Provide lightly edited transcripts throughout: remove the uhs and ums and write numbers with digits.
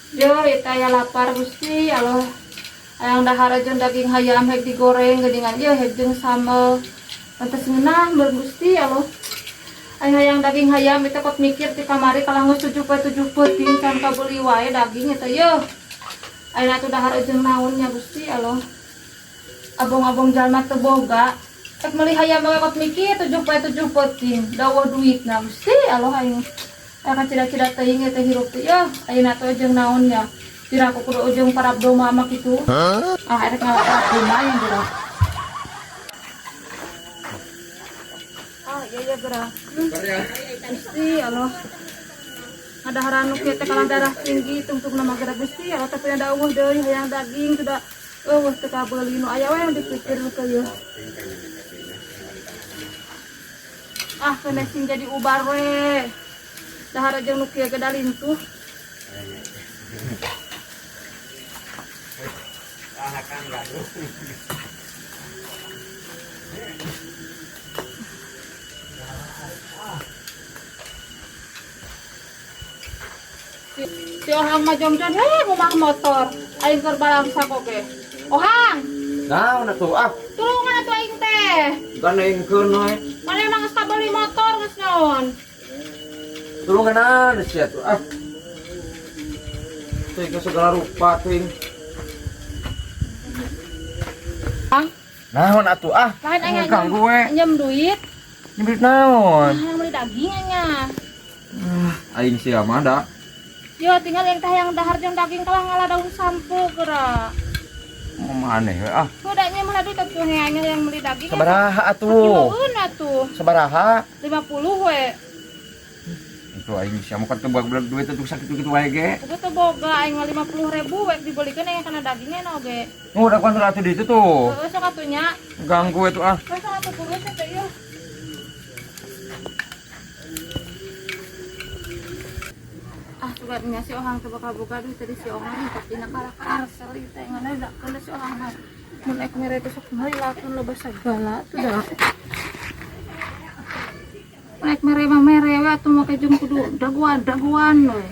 Yo, ita ya lapar Gusti, Allah. Ayang dahar aja daging hayam hek digoreng geningan yo hek jeung sambal. Pantes ngeunah meureun Gusti, Allah. Ay hayang daging hayam eta pot mikir ti kamari kalangus 70 peuting can kabeuli wae daging eta yo. Ayeuna tuh dahar jeung naon nya Gusti, Allah. Abong-abong jalma teu boga. Tek meuli hayam bae pot mikir 70 peuting. Dawuh duitna Gusti, Allah aing. Akan cida-cida teuing teh hirup teh yo. Ayeuna teh jeung naon nya. Dira aku kudu ujung parab doma mah kitu. Ah erek ngaparab doma yang dira. Ah iya geura. Gusti Allah. Ada haranu kieu teh kalang darah tinggi tungtungna mah geura Gusti Allah teh punya dawuh deui hayang daging sudah teu kabeuli nu aya we yang dipikir ke ieu. Ah kena sing jadi ubar we. Dahar jeung nu kieu ge dalintuh. Si Ohang mah jongjon rumah motor aing keur balangsa koge. Ohang, Naon atuh ah? tulungan atuh aing teh. Gandengkeun we. Mana emang geus kabeli motor geus naon? Tulungan sia atuh ah. Teuing ke segala rupa teuing. Ang, Naon atuh ah? lain aing Ganggu we. njem duit. Nyebut naon? Yang beli daging nya. Aing sia mah da. Yo tinggal yang teh yang dahar jeung daging kalah ngalah daun sampo geura. Maneh we ah. Kudanya mah duit atuh nya yang beli daging. Sabaraha atuh? Kiloeun atuh. Sabaraha? 50 we. Itu aing sia mah kan teu belag duit atuh sakitu-kitu wae ge. Kudu teu boga aing 50.000 we dibelikeun aya kana dagingnya na oge. Oh, udah kontrol atuh di itu tuh. Heeh sok atunya. Ganggu itu ah. Sok atuh kurus teh ieu. Ah sugarnya si Ohang teu bakal boga duit tadi si Ohang tapi nakala karsel ieu teh ngana da kana si Ohang mah. Mun ek mere teh sok ngalilakeun loba sagala tuh da. Nek mere mah mere we atuh make jeung kudu daguan we.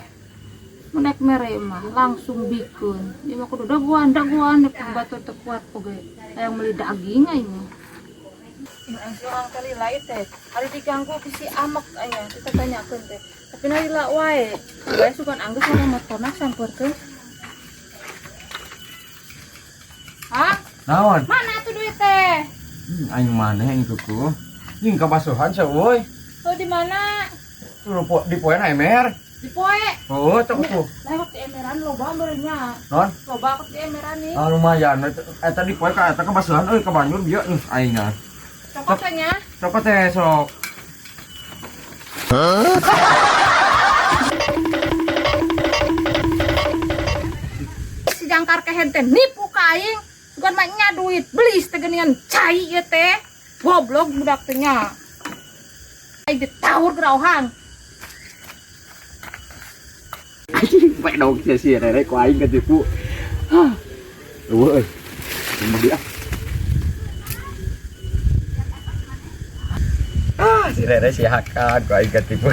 Mun nek mere mah langsung bikeun. Ieu mah kudu daguan nek batur teu kuat oge. Hayang meuli daging aing mah. Aing si Ohang teh lila ieu teh. Ari diganggu ku si amek aya kita tanyakeun teh. Tapi na lila wae. Bae sugan anggus sama motorna sampeurkeun. Hah? Naon? Mana atuh duit teh? Aing maneh aing kuku. Jeung kabasuhan sia euy. Oh di mana? Tuh di poean emer. Di poe. Oh, cok tuh. Lewat di emeran loba beurnya. Non? Loba aku di emeran nih. Ah lumayan. Eta di poe ka eta kabasuhan euy ka Banjur bieu aingna. Cokotnya. Cokot teh sok. Si jangkar kehen teh nipu ka aing. Sugan mah nya duit beli teh geuningan cai ieu teh. Goblok budak teh nya. Aing ditawur ke Ohang. Vậy đâu xìa này đấy có anh cái phụ. Đúng rồi. Mình đi. Si này đấy xìa hakan có anh cái tipu.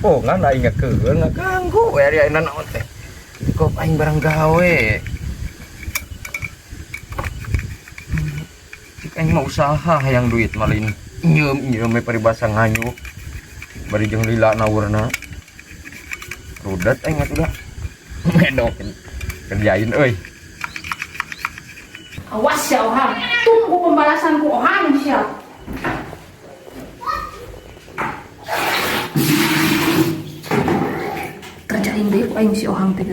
Oh, ngan aing ngakeueun ngaganggu we ari ayeuna naon teh. Kok aing barang gawe. Cik aing mau usaha hayang duit malin. Nyeum we paribasa nganyuk. Bari jeung lila nawurna. Rudet aing atuh da. Medokin. Kerjain euy. Awas ya Ohang. Tunggu pembalasanku Ohang siap. Kerjain deh aing si Ohang teh.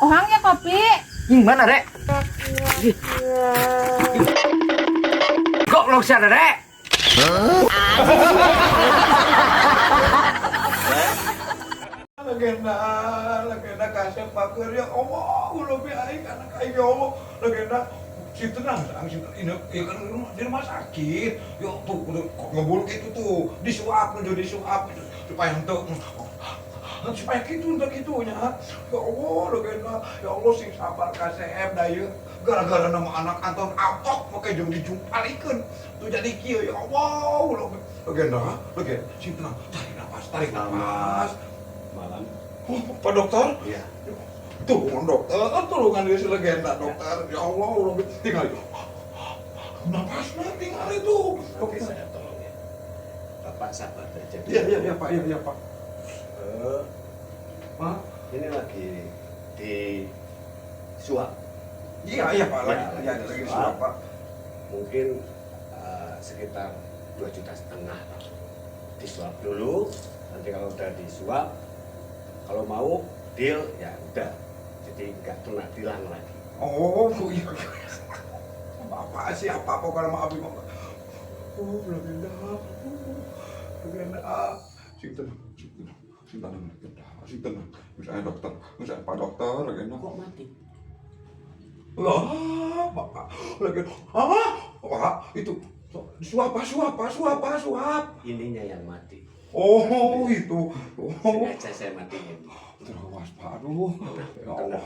Ohang ya kopi. Mana rek? Goblok sia rek. Legenda kasih pakir ya Allah, lebih aing anak aing ya Allah, legenda si tenang, ini kan di rumah sakit, ya tuh kok ngebul itu tuh disuap supaya untuk supaya gitu untuk gitunya. Ya Allah, legenda. Ya Allah sing sabar KCM dah ya. Gara-gara nama anak Anton Apok make jeung dijumpalikeun. Tuh jadi kieu ya Allah. Legenda, legenda. Sing tenang. Tarik napas, tarik napas. Malam. Oh, Pak Dokter? Iya. Tolong dokter, tolongan dia si legenda dokter. Ya Allah, tinggal itu. Napasnya tinggal itu. Oke, saya tolong ya. Bapak sabar saja. Iya Pak, iya Pak. Pak? Ini lagi di suap. Iya Pak, Ya, lagi suap Pak. Mungkin sekitar 2,5 juta. Disuap dulu. Nanti kalau udah disuap, kalau mau deal ya udah. Jadi nggak kena tilang lagi. Oh, iya. Bapak siapa pokoknya maaf Bapak. Oh, legenda. Legenda. Sing tenang, legenda. Misalnya dokter, misalnya Pak Dokter, legenda. Kok mati? Wah, Bapak, legenda. Pak, itu suap. Ininya yang mati. Oh, itu. Oh, Sengaja saya matiin. terus Pak, aduh. Ya Allah.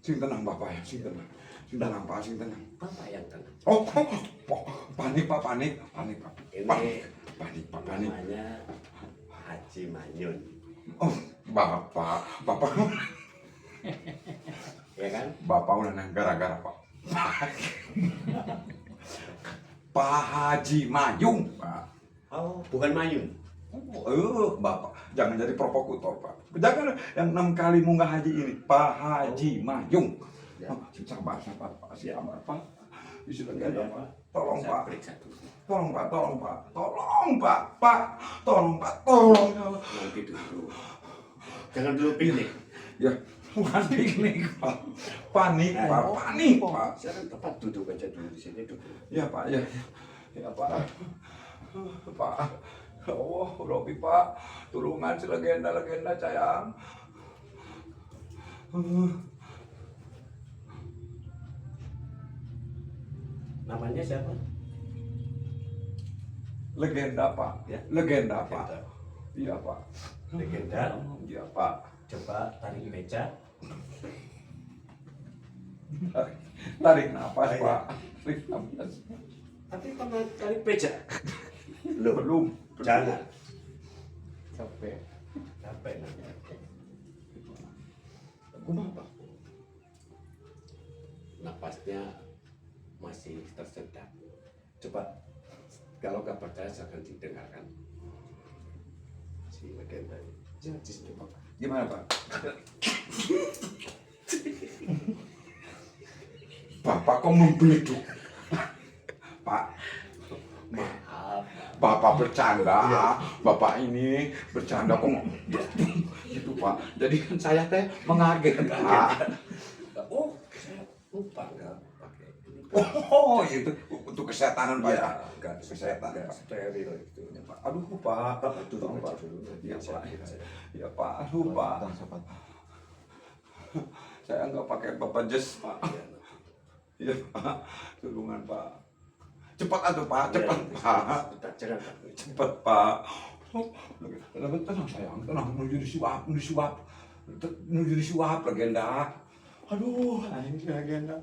Sing tenang Bapak ya, sing tenang. Sing tenang Pak, sing tenang. Bapak yang tenang. Oh, panik Pak. Ini Panik. namanya Haji Manyun. Oh, Bapak. Ya kan? Bapak udah nang gara-gara Pak. Pak Haji Mayung, Pak. Oh, bukan Mayun. Bapak, jangan jadi provokator, Pak. Jangan yang 6 kali munggah haji ini, Pak Haji Mayung. Ya. Sabar, Pak. Siapa, Pak? Istilah Ya, Pak. Tolong, Saya Pak. periksa dulu. Tolong, Pak. Tolong. Nanti dulu. Jangan dulu piknik. Ya, bukan piknik, Pak. Panik, Pak. Saya tempat duduk aja dulu di sini duduk. Ya, Pak. Ya, Pak. Pak. Ya Allah, Robi Pak. Tulungan si legenda sayang. Namanya siapa? Legenda, Pak. Ya. Legenda, Pak. Iya, Pak. Legenda. Iya, Pak. Coba tarik beca. Tarik napas, Ayo. Pak. Tarik napas. Tapi pernah tarik beca? Loh, Belum. jangan. Capek. Capek nanti. Kenapa? Napasnya masih tersendat. Coba kalau nggak percaya silahkan didengarkan. Si legenda ini. Jangan di sini, Pak. Gimana, Pak? Bapak kok membleduk? Pak, Maaf. Bapak bercanda. Bapak ini bercanda kok gitu, Pak. Jadi kan saya teh mengaget, Pak. Oh, saya lupa nggak pakai ini. Oh, itu untuk kesehatan, Pak ya. Enggak, Kesehatan, enggak Pak. steril itu. Ya, Pak. Aduh, Pak. Bapak duduk Tolong, aja Pak. dulu. Nanti Iya, saya Pak. periksa. Ya, Pak. Aduh, Pak. Saya nggak pakai Bapak Jes, Pak. Iya, Pak. Tulungan, Pak. Cepat atuh, Pak. Cepat, Pak. Jangan takut. Cepat, Pak. Tenang, sayang. Tenang. Menuju disuap, legenda. Aduh, ini legenda.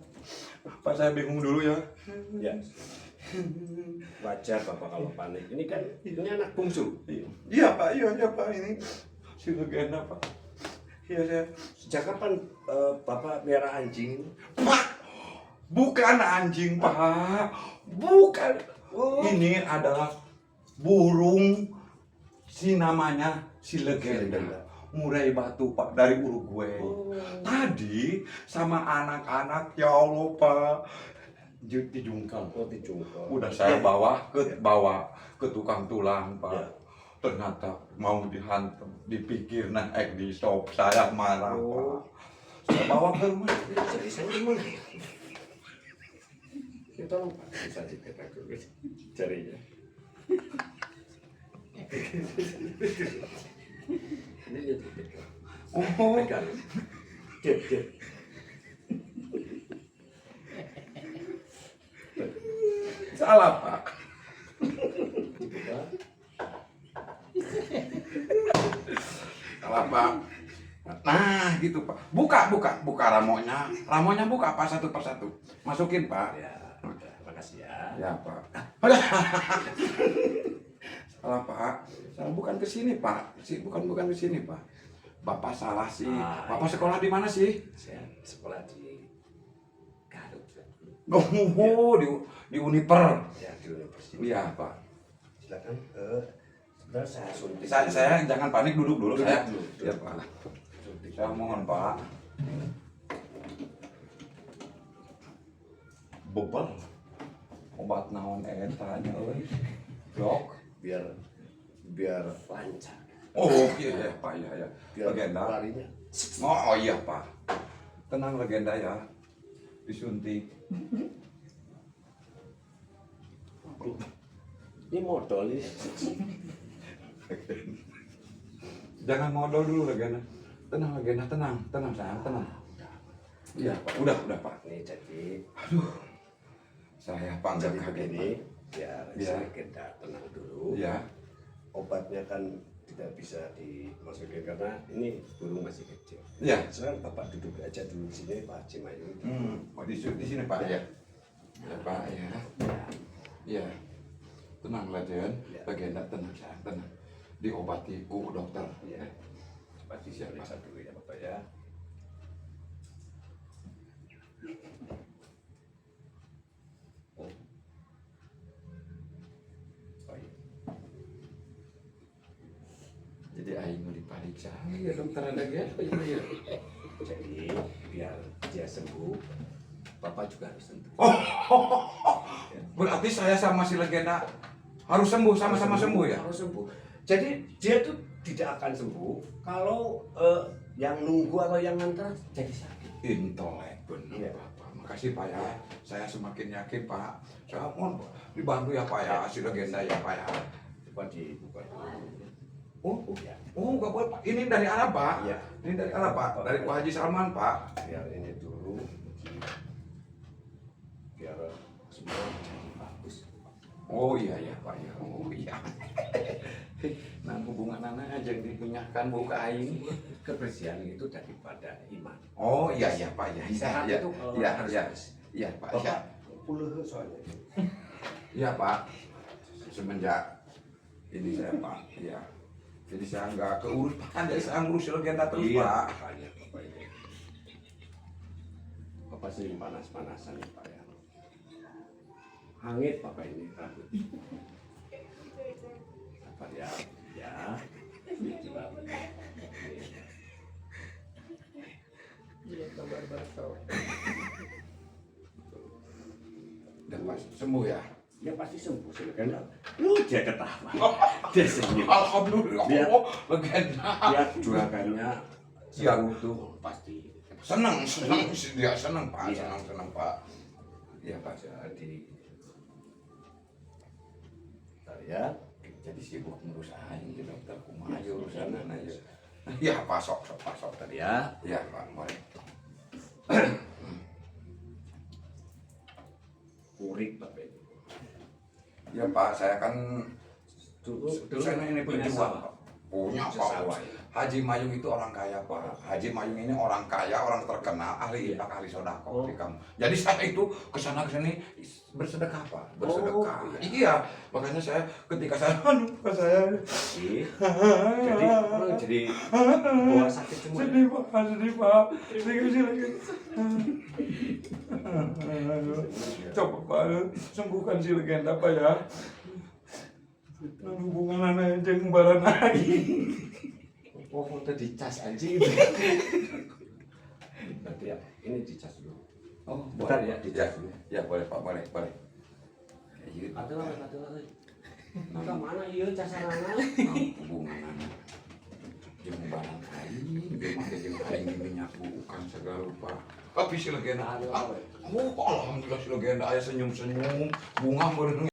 Pak, saya bingung dulu ya. Ya. Wajar Bapak kalau panik. Ini kan ini anak bungsu. Iya, Pak. Iya, Pak. Ini si legenda, Pak. Iya, saya. Sejak kapan Bapak melihara anjing? Pak, bukan anjing, Pak. Bukan. Ini adalah burung si namanya si legenda. Murai batu, Pak, dari Uruguay. Tadi sama anak-anak, ya Allah, Pak. Dijungkal. Oh, dijungkal. Udah saya bawa ke tukang tulang, Pak. Ya. Ternyata mau dihantam, dipikir di stop saya marah, Pak. Saya bawa ke rumah. Jadi saya gimana? Ya tolong Pak, bisa dipegang dulu jarinya. Ini dia dipegang. Oh, Pegang. Diam. salah, Pak. Dipegang. lah Pak. Nah gitu Pak. Buka ramonya. Ramonya buka Pak satu persatu. Masukin Pak. Ya, udah, makasih ya. Ya Pak. Salah Pak. Salah bukan ke sini Pak. Bukan ke sini Pak. Bapak salah sih. Bapak sekolah di mana sih? Saya sekolah di Garut. Oh, di Uniper. Ya, di universitas. Iya Pak. Silakan. Sebentar saya suntik. Saya jangan panik, duduk dulu Duduk saya. dulu. Iya Pak. Suntik. Saya mohon Pak. Bebal. Obat naon eta nya euy. Dok. Biar lancar. Oh iya Pak, iya. Biar Legenda. larinya. Oh iya Pak. Tenang legenda ya. Disuntik. Ini modal ini. Jangan modal dulu legenda. Tenang legenda, tenang sayang, tenang. Iya Pak, udah Pak. Ini jadi Saya panggil jadi kaget begini. Pak. Biar Iya. kita tenang dulu. Iya. Obatnya kan tidak bisa dimasukin karena ini burung masih kecil. Iya. Sekarang Bapak duduk aja dulu di sini Pak Cimayu. Oh, di sini Pak ya. Ya Pak ya. Iya. Tenang legend, Ya. legenda tenang sayang, tenang. Diobati ku dokter. Ya. Pasti siap Pak. Periksa dulu ya Bapak ya. Jadi aing mau diperiksa. Ya dokter ada ya. Jadi biar dia sembuh, Bapak juga harus sembuh. Berarti saya sama si legenda harus sembuh, sama-sama sembuh ya? Harus sembuh. Jadi dia tuh tidak akan sembuh kalau yang nunggu atau yang ngantar jadi sakit. Intelek benar Iya. Bapak. Makasih Pak ya. Saya semakin yakin Pak. Saya mohon Pak, dibantu ya Pak ya, si legenda ya Pak ya. Coba dibuka dulu. Oh, Ya, oh nggak boleh Pak. Ini dari Arab Pak. Iya. Ini dari Arab Pak. Dari Pak Haji Salman Pak. biar ini dulu. Biar semua jadi bagus. Oh iya Pak ya. Oh iya. Nah hubungan anak aja dipunyahkan bau ke aing. Kebersihan itu daripada iman. Oh iya Pak ya. Sehat Iya itu kalau iya harus iya. bersih. Iya Pak. Iya. Bapak puluh soalnya. Iya Pak. Semenjak ini saya Pak. Iya. Jadi saya nggak keurus Pak. Jadi saya ngurus si legenda terus Pak. Makanya Bapak ini. Bapak sering panas-panasan ya Pak ya. Hangit Bapak ini rambut. Sabar ya. Ya. Udah Pak sembuh ya. Ya pasti sembuh sih kan. Dia ketawa. Dia senyum. Alhamdulillah. Biar- Oh, legenda. Dia juragannya sembuh tuh pasti. Senang dia senang Pak. Iya. Senang Pak. Iya Pak. Jadi bentar ya. Jadi sibuk ngurus aing di dokter kumaha urusan aja. Iya Pak sok Tadi ya. Iya Pak boleh. Kurik Bapak ini. Ya Pak, saya kan Dulu saya ini punya pejuang sawah. Pak. Punya Sawah. Pak. Haji Mayung itu orang kaya Pak. Haji Mayung ini orang kaya, orang terkenal, ahli Iya. infak, ahli sodako Oh. di kamu. Jadi saya itu kesana kesini bersedekah Pak, bersedekah. Oh, Iya, makanya saya ketika saya saya Jadi orang jadi bawa sakit semua. sedih Pak. Sedih. Coba Pak, sembuhkan si legenda Pak ya. Dan hubungan anak jeung baran lagi. Oh, foto dicas aja. Berarti ya, ini dicas dulu. Oh, Bentar ya, ya, ya boleh Pak, boleh. Ya, Atau mana iya casanana? hubungan anak jeung baran aing, ge make jeung aing minyak bukan segala Pak. Tapi si legenda Aduh, alhamdulillah si legenda aya senyum-senyum, bunga meureun